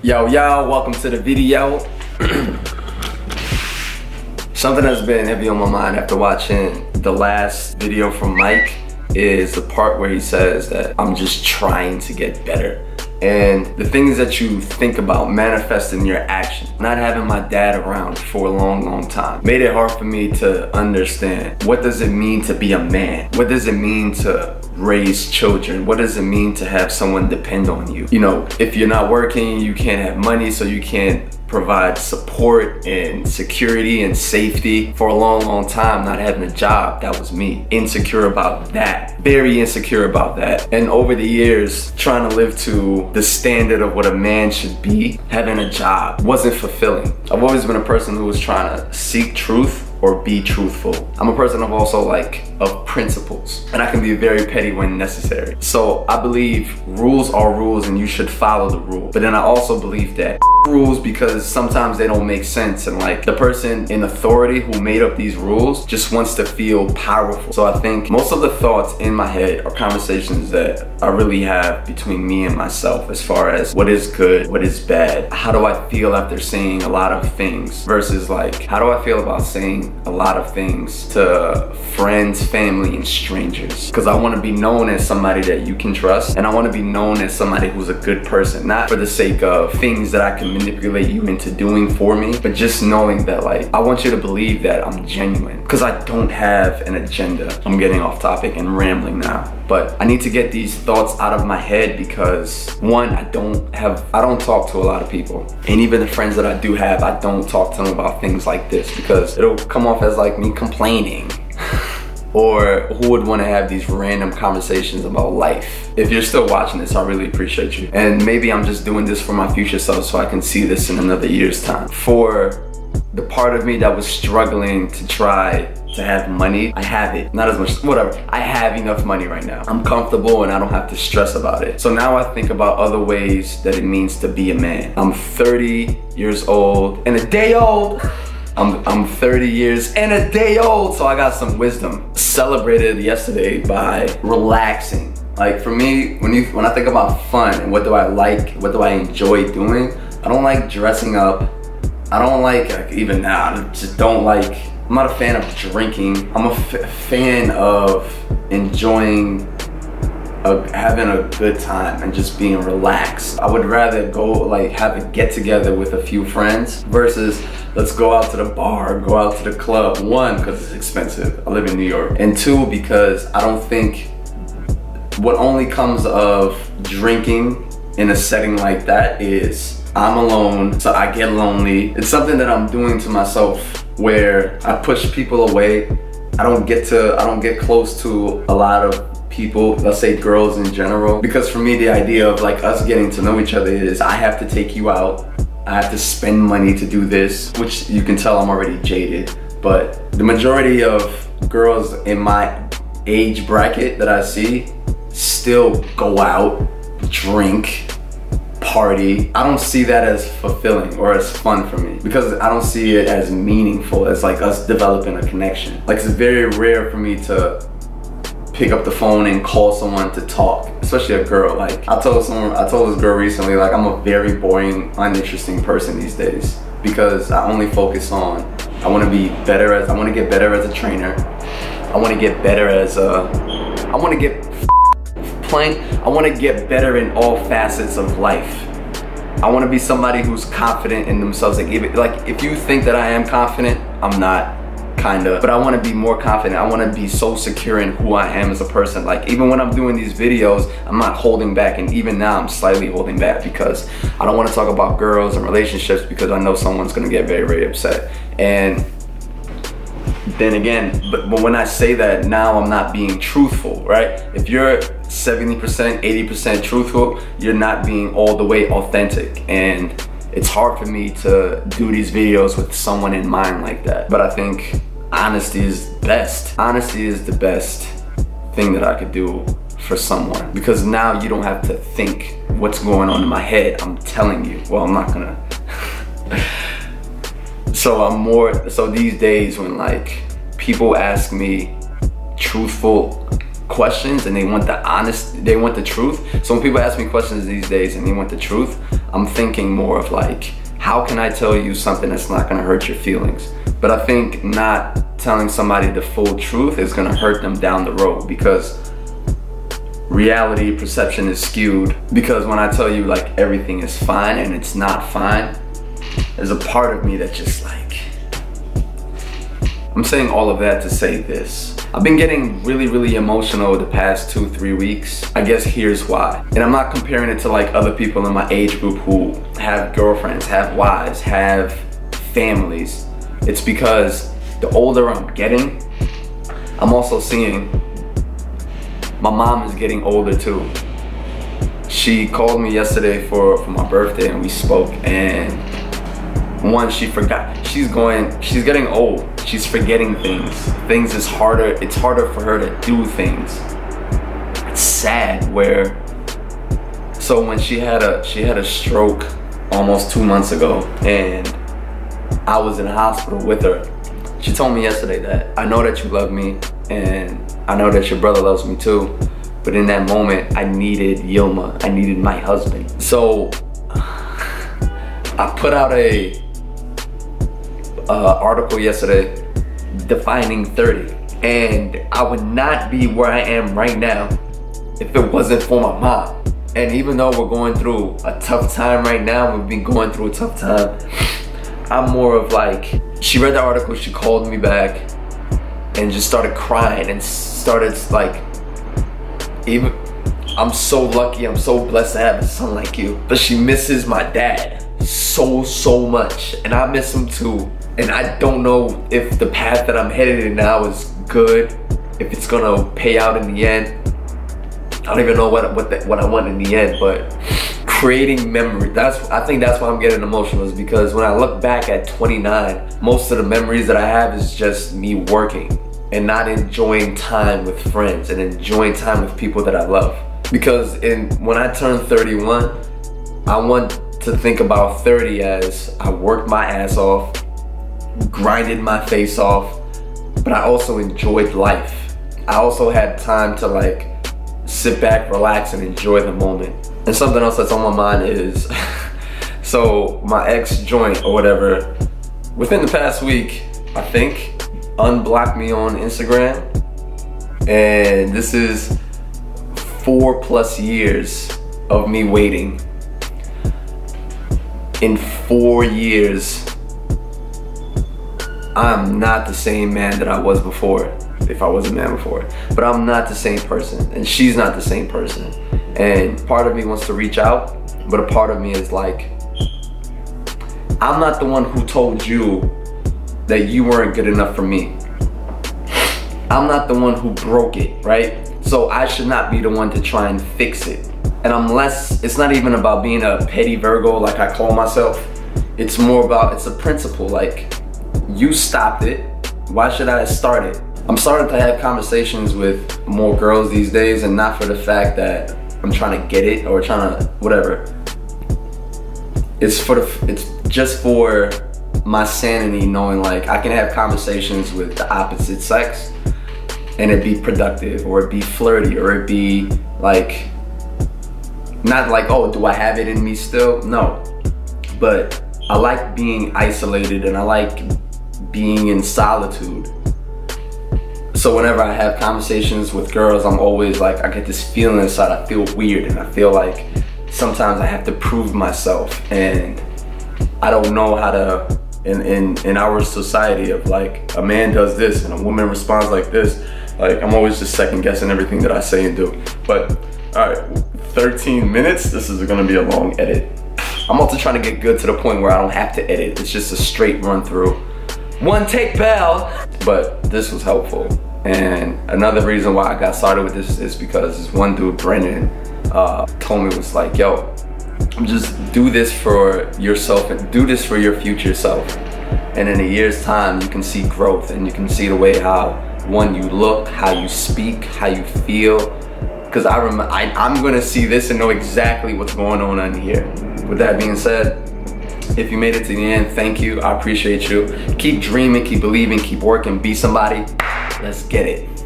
Yo, welcome to the video. Something that's been heavy on my mind after watching the last video from Mike is the part where he says that I'm just trying to get better. And the things that you think about manifest in your action. Not having my dad around for a long time made it hard for me to understand, what does it mean to be a man? What does it mean to raise children? What does it mean to have someone depend on you? You know, if you're not working, you can't have money, so you can't provide support and security and safety. For a long time, not having a job, that was me. Insecure about that, very insecure about that. And over the years, trying to live to the standard of what a man should be, having a job wasn't fulfilling. I've always been a person who was trying to seek truth or be truthful. I'm a person of principles, and I can be very petty when necessary. So I believe rules are rules and you should follow the rule. But then I also believe that rules because sometimes they don't make sense, and like the person in authority who made up these rules just wants to feel powerful. So I think most of the thoughts in my head are conversations that I really have between me and myself, as far as what is good, what is bad, how do I feel after saying a lot of things, versus like how do I feel about saying a lot of things to friends, family, and strangers. Because I want to be known as somebody that you can trust, and I want to be known as somebody who's a good person, not for the sake of things that I can manipulate you into doing for me, but just knowing that like I want you to believe that I'm genuine, because I don't have an agenda. I'm getting off topic and rambling now, but I need to get these thoughts out of my head because one, I don't talk to a lot of people, and even the friends that I do have, I don't talk to them about things like this because it'll come off as like me complaining. Or who would want to have these random conversations about life? If you're still watching this, I really appreciate you. And maybe I'm just doing this for my future self so I can see this in another year's time. For the part of me that was struggling to try to have money, I have it. Not as much, whatever. I have enough money right now. I'm comfortable and I don't have to stress about it. So now I think about other ways that it means to be a man. I'm 30 years old and a day old. I'm 30 years and a day old, so I got some wisdom. Celebrated yesterday by relaxing. Like for me, when I think about fun and what do I like, what do I enjoy doing, I don't like dressing up. I don't like even now, I just don't like, I'm not a fan of drinking. I'm a fan of enjoying having a good time and just being relaxed. I would rather go like have a get together with a few friends versus let's go out to the bar, go out to the club. One, because it's expensive, I live in New York. And two, because I don't think what only comes of drinking in a setting like that is I'm alone, so I get lonely. It's something that I'm doing to myself where I push people away. I don't get close to a lot of people, let's say girls in general, because for me the idea of like us getting to know each other is I have to take you out, I have to spend money to do this, which you can tell I'm already jaded. But the majority of girls in my age bracket that I see still go out, drink, party. I don't see that as fulfilling or as fun for me because I don't see it as meaningful as like us developing a connection. Like it's very rare for me to pick up the phone and call someone to talk, especially a girl. Like I told this girl recently, like I'm a very boring, uninteresting person these days because I only focus on, I want to get better as a trainer. I want to get better as I want to get better in all facets of life. I want to be somebody who's confident in themselves. Like if you think that I am confident, I'm not. Kinda, but I want to be more confident. I want to be so secure in who I am as a person. Like even when I'm doing these videos, I'm not holding back, and even now I'm slightly holding back because I don't want to talk about girls and relationships because I know someone's gonna get very upset. And then again, but when I say that, now I'm not being truthful, right? If you're 70%, 80% truthful, you're not being all the way authentic, and it's hard for me to do these videos with someone in mind like that. But I think honesty is best. Honesty is the best thing that I could do for someone, because now you don't have to think what's going on in my head. I'm telling you. Well, I'm not gonna. So these days when like people ask me truthful questions and they want they want the truth. So when people ask me questions these days and they want the truth, I'm thinking more of like, how can I tell you something that's not gonna hurt your feelings? But I think not telling somebody the full truth is gonna hurt them down the road, because reality perception is skewed. Because when I tell you like everything is fine and it's not fine, there's a part of me that just like, I'm saying all of that to say this. I've been getting really emotional the past 2-3 weeks. I guess here's why. And I'm not comparing it to like other people in my age group who have girlfriends, have wives, have families. It's because the older I'm getting, I'm also seeing my mom is getting older too. She called me yesterday for my birthday and we spoke, and one, she forgot. She's getting old. She's forgetting things. Things is harder. It's harder for her to do things. It's sad so when she had a stroke almost 2 months ago, and I was in the hospital with her. She told me yesterday that, I know that you love me and I know that your brother loves me too, but in that moment I needed Yilma. I needed my husband. So I put out a article yesterday defining 30, and I would not be where I am right now if it wasn't for my mom. And even though we're going through a tough time right now, we've been going through a tough time, I'm more of like, she read the article, she called me back and just started crying and started like, even I'm so lucky, I'm so blessed to have a son like you, but she misses my dad so much, and I miss him too. And I don't know if the path that I'm headed in now is good, if it's gonna pay out in the end. I don't even know what I want in the end, but creating memory, I think that's why I'm getting emotional, is because when I look back at 29, most of the memories that I have is just me working and not enjoying time with friends and enjoying time with people that I love. Because when I turn 31, I want to think about 30 as I worked my ass off, grinded my face off, but I also enjoyed life. I also had time to like sit back, relax, and enjoy the moment. And something else that's on my mind is, so my ex joint or whatever, within the past week, I think, unblocked me on Instagram. And this is 4+ years of me waiting. In 4 years, I'm not the same man that I was before, if I was a man before. But I'm not the same person, and she's not the same person. And part of me wants to reach out, but a part of me is like, I'm not the one who told you that you weren't good enough for me. I'm not the one who broke it, right? So I should not be the one to try and fix it. And it's not even about being a petty Virgo like I call myself. It's more about, it's a principle, like, you stopped it, why should I start it? I'm starting to have conversations with more girls these days, and not for the fact that I'm trying to get it or trying to whatever. It's just for my sanity, knowing like I can have conversations with the opposite sex and it be productive, or it be flirty, or it be like, not like, oh, do I have it in me still? No, but I like being isolated and I like being in solitude. So whenever I have conversations with girls, I'm always like, I get this feeling inside, I feel weird, and I feel like sometimes I have to prove myself, and I don't know how to, in our society of like, a man does this and a woman responds like this, like I'm always just second guessing everything that I say and do. But all right, 13 minutes, this is gonna be a long edit. I'm also trying to get good to the point where I don't have to edit, it's just a straight run through. One take, pal. But this was helpful. And another reason why I got started with this is because this one dude, Brendan, told me, was like, yo, just do this for yourself and do this for your future self. And in a year's time, you can see growth, and you can see the way how, one, you look, how you speak, how you feel. Because I'm gonna see this and know exactly what's going on here. With that being said, if you made it to the end, thank you, I appreciate you. Keep dreaming, keep believing, keep working, be somebody. Let's get it.